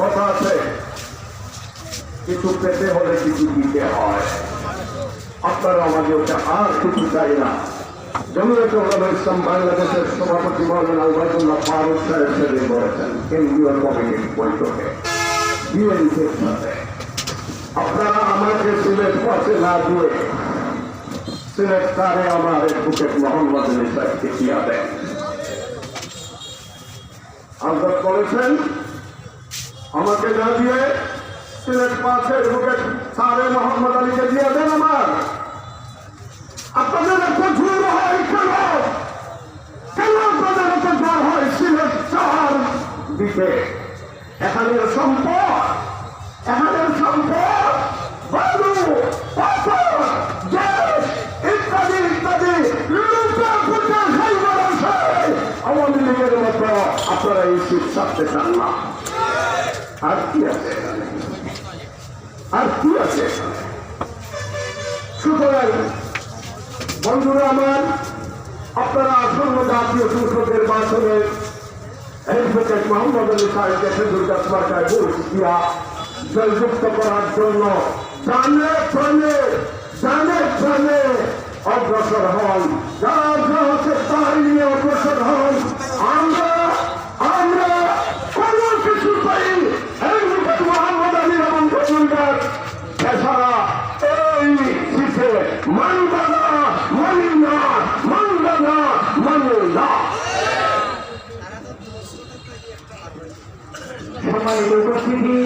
কথা আছে, কিছু পেতে হলে কিছু দিতে হয়। আপনারা আমাদের আর কিছু চাই না। জমিয়তে উলামা ইসলাম বাংলাদেশের সভাপতি মাওলানা ওবায়দুল্লাহ ফারুক সাহেব সেদিন বলেছেন কেন্দ্রীয় কমিটির বৈঠকে বিএনপির সাথে, আপনারা আমাকে সিলেট পাশে না দিয়ে সিলেট তারে আমার অ্যাডভোকেট মোহাম্মদ আলী সাহেবকে দিয়া দেন। আবদার করেছেন আমাকে না দিয়ে সিলেট পাশে অ্যাডভোকেট সারে মোহাম্মদ আলীকে দিয়া দেন। আমার আপনাদের এত জোর হয় কেন? কেন আপনাদের এত জোর হয় সিলেট শহর দিকে? এখানের সম্পদ, এখানের সম্পদ বালু, পাথর, গ্যাস ইত্যাদি ইত্যাদি লুটে পুটে খাইবার আছে। আওয়ামী লীগের মতো আপনারা এই শীত ছাড়তে চান না। আর কি আছে এখানে? আর কি আছে এখানে? সুতরাং বন্ধুরা আমার, আপনারা আসন্ন জাতীয় সংসদের নির্বাচনে অ্যাডভোকেট মোহাম্মদ আলী সাহেবকে সেজুরগাছ মার্কায় ভোট দিয়া জয়যুক্ত করার জন্য জানে প্রাণে অগ্রসর হন। যারা হচ্ছে তাই নিয়ে অগ্রসর হন। আমরা কোনো কিছু পাই অ্যাডভোকেট মোহাম্মদ আলী এবং সেজুরগাছ এছাড়া এই শীতে মানবা না, মানি না, মানবা না, মানি না। সম্মানিত উপস্থিতি।